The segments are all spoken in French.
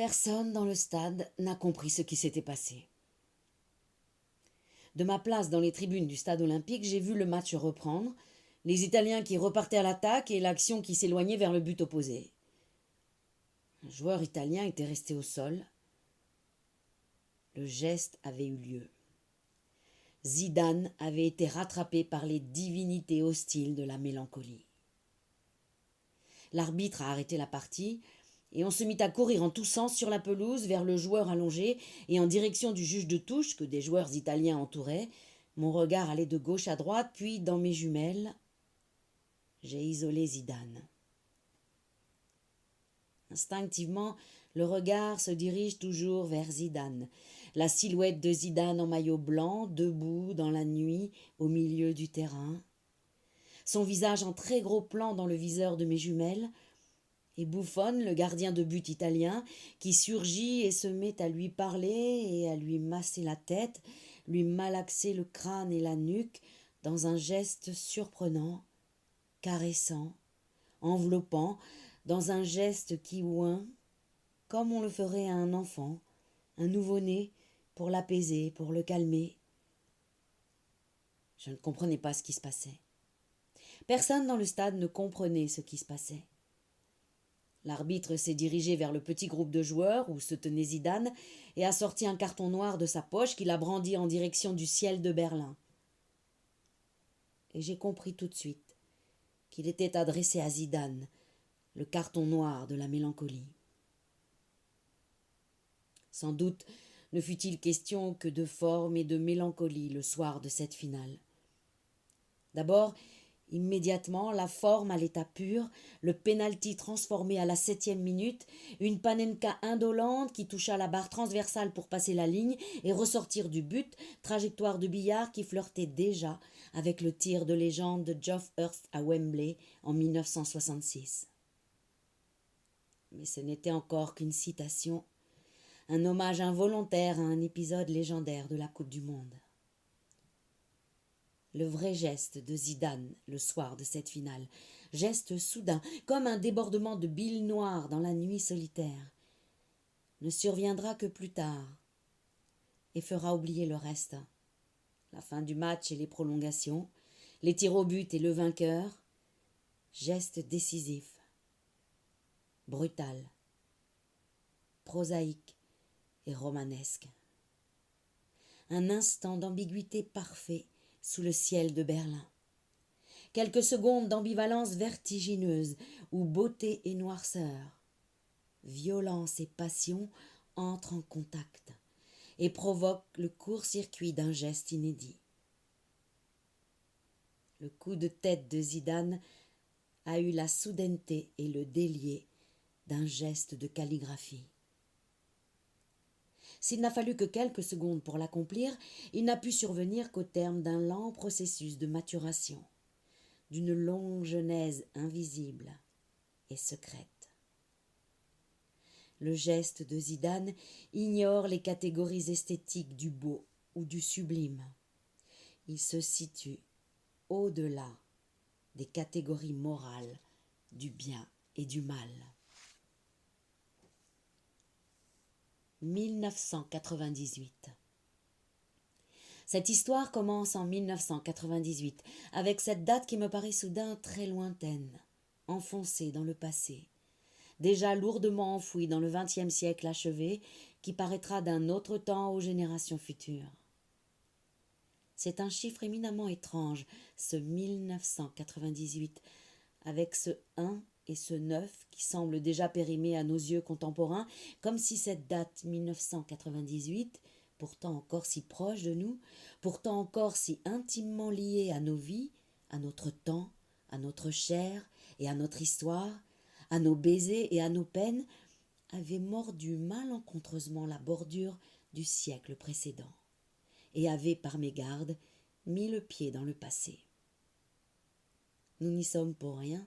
Personne dans le stade n'a compris ce qui s'était passé. De ma place dans les tribunes du stade olympique, j'ai vu le match reprendre, les Italiens qui repartaient à l'attaque et l'action qui s'éloignait vers le but opposé. Un joueur italien était resté au sol. Le geste avait eu lieu. Zidane avait été rattrapé par les divinités hostiles de la mélancolie. L'arbitre a arrêté la partie et on se mit à courir en tous sens sur la pelouse vers le joueur allongé et en direction du juge de touche que des joueurs italiens entouraient. Mon regard allait de gauche à droite, puis dans mes jumelles, j'ai isolé Zidane. Instinctivement, le regard se dirige toujours vers Zidane. La silhouette de Zidane en maillot blanc, debout dans la nuit, au milieu du terrain. Son visage en très gros plan dans le viseur de mes jumelles. Et Buffon, le gardien de but italien, qui surgit et se met à lui parler et à lui masser la tête, lui malaxer le crâne et la nuque dans un geste surprenant, caressant, enveloppant, dans un geste qui oint, comme on le ferait à un enfant, un nouveau-né, pour l'apaiser, pour le calmer. Je ne comprenais pas ce qui se passait. Personne dans le stade ne comprenait ce qui se passait. L'arbitre s'est dirigé vers le petit groupe de joueurs où se tenait Zidane et a sorti un carton noir de sa poche qu'il a brandi en direction du ciel de Berlin. Et j'ai compris tout de suite qu'il était adressé à Zidane, le carton noir de la mélancolie. Sans doute ne fut-il question que de forme et de mélancolie le soir de cette finale. D'abord, immédiatement, la forme à l'état pur, le pénalty transformé à la 7e minute, une Panenka indolente qui toucha la barre transversale pour passer la ligne et ressortir du but, trajectoire de billard qui flirtait déjà avec le tir de légende de Geoff Hurst à Wembley en 1966. Mais ce n'était encore qu'une citation, un hommage involontaire à un épisode légendaire de la Coupe du Monde. Le vrai geste de Zidane le soir de cette finale, geste soudain, comme un débordement de bile noire dans la nuit solitaire, ne surviendra que plus tard et fera oublier le reste. La fin du match et les prolongations, les tirs au but et le vainqueur, geste décisif, brutal, prosaïque et romanesque. Un instant d'ambiguïté parfait sous le ciel de Berlin. Quelques secondes d'ambivalence vertigineuse où beauté et noirceur, violence et passion entrent en contact et provoquent le court-circuit d'un geste inédit. Le coup de tête de Zidane a eu la soudaineté et le délié d'un geste de calligraphie. S'il n'a fallu que quelques secondes pour l'accomplir, il n'a pu survenir qu'au terme d'un lent processus de maturation, d'une longue genèse invisible et secrète. Le geste de Zidane ignore les catégories esthétiques du beau ou du sublime. Il se situe au-delà des catégories morales du bien et du mal. 1998. Cette histoire commence en 1998, avec cette date qui me paraît soudain très lointaine, enfoncée dans le passé, déjà lourdement enfouie dans le XXe siècle achevé, qui paraîtra d'un autre temps aux générations futures. C'est un chiffre éminemment étrange, ce 1998, avec ce 1 et ce 9 qui semblent déjà périmés à nos yeux contemporains, comme si cette date 1998, pourtant encore si proche de nous, pourtant encore si intimement liée à nos vies, à notre temps, à notre chair et à notre histoire, à nos baisers et à nos peines, avait mordu malencontreusement la bordure du siècle précédent et avait, par mégarde, mis le pied dans le passé. Nous n'y sommes pour rien,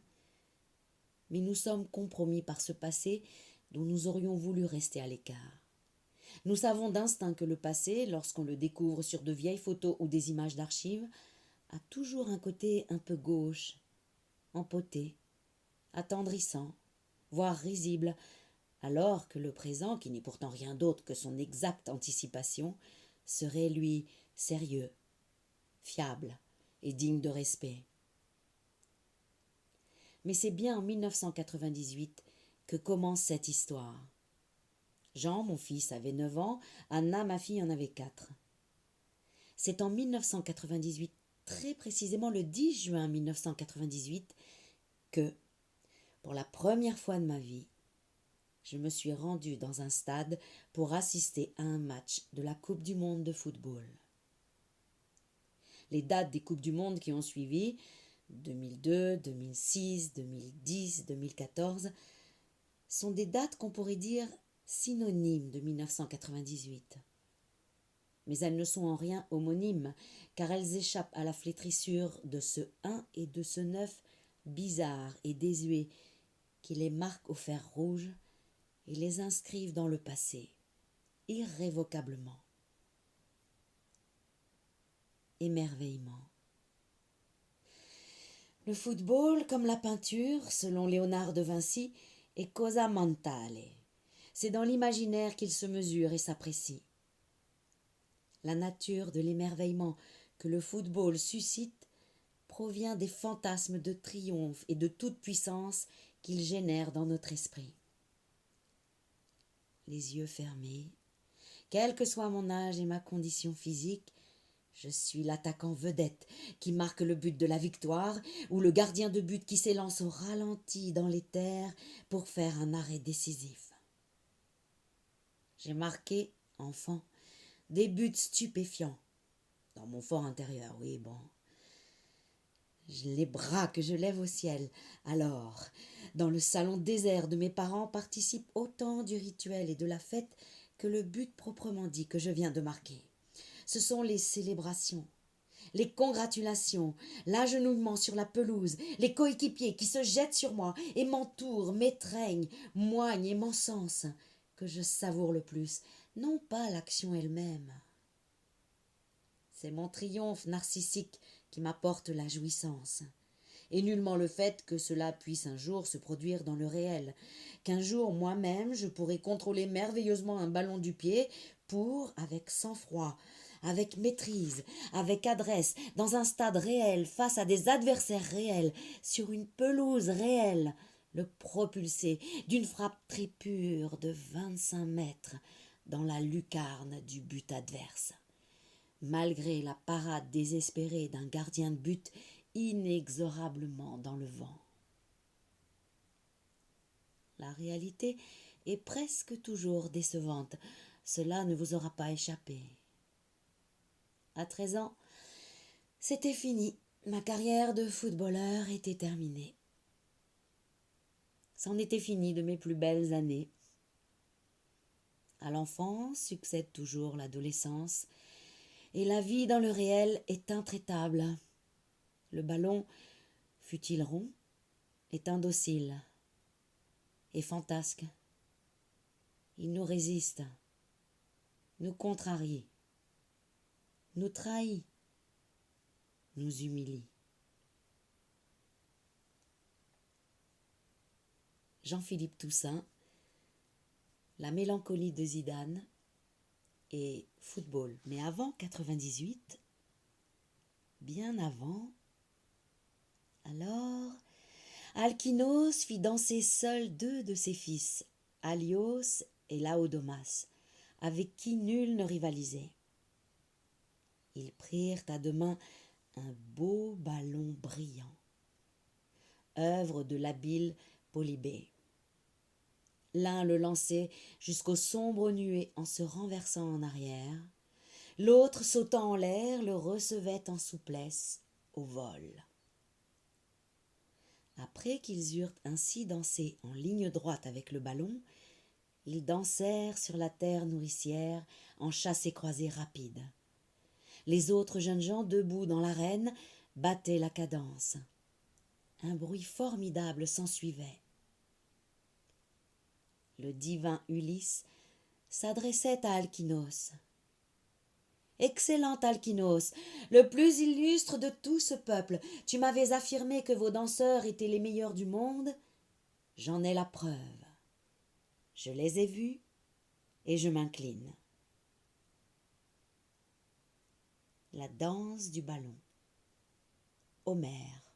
mais nous sommes compromis par ce passé dont nous aurions voulu rester à l'écart. Nous savons d'instinct que le passé, lorsqu'on le découvre sur de vieilles photos ou des images d'archives, a toujours un côté un peu gauche, empoté, attendrissant, voire risible, alors que le présent, qui n'est pourtant rien d'autre que son exacte anticipation, serait, lui, sérieux, fiable et digne de respect. Mais c'est bien en 1998 que commence cette histoire. Jean, mon fils, avait 9 ans, Anna, ma fille, en avait 4. C'est en 1998, très précisément le 10 juin 1998, que, pour la première fois de ma vie, je me suis rendue dans un stade pour assister à un match de la Coupe du monde de football. Les dates des Coupes du monde qui ont suivi, 2002, 2006, 2010, 2014, sont des dates qu'on pourrait dire synonymes de 1998. Mais elles ne sont en rien homonymes, car elles échappent à la flétrissure de ce 1 et de ce 9 bizarres et désuets qui les marquent au fer rouge et les inscrivent dans le passé, irrévocablement. Émerveillement. Le football, comme la peinture, selon Léonard de Vinci, est cosa mentale. C'est dans l'imaginaire qu'il se mesure et s'apprécie. La nature de l'émerveillement que le football suscite provient des fantasmes de triomphe et de toute puissance qu'il génère dans notre esprit. Les yeux fermés, quel que soit mon âge et ma condition physique, je suis l'attaquant vedette qui marque le but de la victoire ou le gardien de but qui s'élance au ralenti dans les terres pour faire un arrêt décisif. J'ai marqué, enfant, des buts stupéfiants. Dans mon fort intérieur, oui, bon. Les bras que je lève au ciel. Alors, dans le salon désert de mes parents participe autant du rituel et de la fête que le but proprement dit que je viens de marquer. Ce sont les célébrations, les congratulations, l'agenouillement sur la pelouse, les coéquipiers qui se jettent sur moi et m'entourent, m'étreignent, moignent et m'encensent, que je savoure le plus, non pas l'action elle-même. C'est mon triomphe narcissique qui m'apporte la jouissance, et nullement le fait que cela puisse un jour se produire dans le réel, qu'un jour moi-même je pourrai contrôler merveilleusement un ballon du pied pour, avec sang-froid, avec maîtrise, avec adresse, dans un stade réel, face à des adversaires réels, sur une pelouse réelle, le propulser d'une frappe très pure de 25 mètres dans la lucarne du but adverse. Malgré la parade désespérée d'un gardien de but inexorablement dans le vent. La réalité est presque toujours décevante, cela ne vous aura pas échappé. À 13 ans, c'était fini, ma carrière de footballeur était terminée. C'en était fini de mes plus belles années. À l'enfance succède toujours l'adolescence, et la vie dans le réel est intraitable. Le ballon, fût-il rond, est indocile et fantasque. Il nous résiste, nous contrarie, nous trahit, nous humilie. Jean-Philippe Toussaint, La mélancolie de Zidane et football. Mais avant 98, bien avant, alors, Alkinoos fit danser seul 2 de ses fils, Alios et Laodomas, avec qui nul ne rivalisait. Ils prirent à deux mains un beau ballon brillant, œuvre de l'habile Polybée. L'un le lançait jusqu'aux sombres nuées en se renversant en arrière, l'autre sautant en l'air le recevait en souplesse au vol. Après qu'ils eurent ainsi dansé en ligne droite avec le ballon, ils dansèrent sur la terre nourricière en chassé-croisé rapide. Les autres jeunes gens, debout dans l'arène, battaient la cadence. Un bruit formidable s'ensuivait. Le divin Ulysse s'adressait à Alkinoos. « Excellent Alkinoos, le plus illustre de tout ce peuple, tu m'avais affirmé que vos danseurs étaient les meilleurs du monde. J'en ai la preuve. Je les ai vus et je m'incline. La danse du ballon. Homère.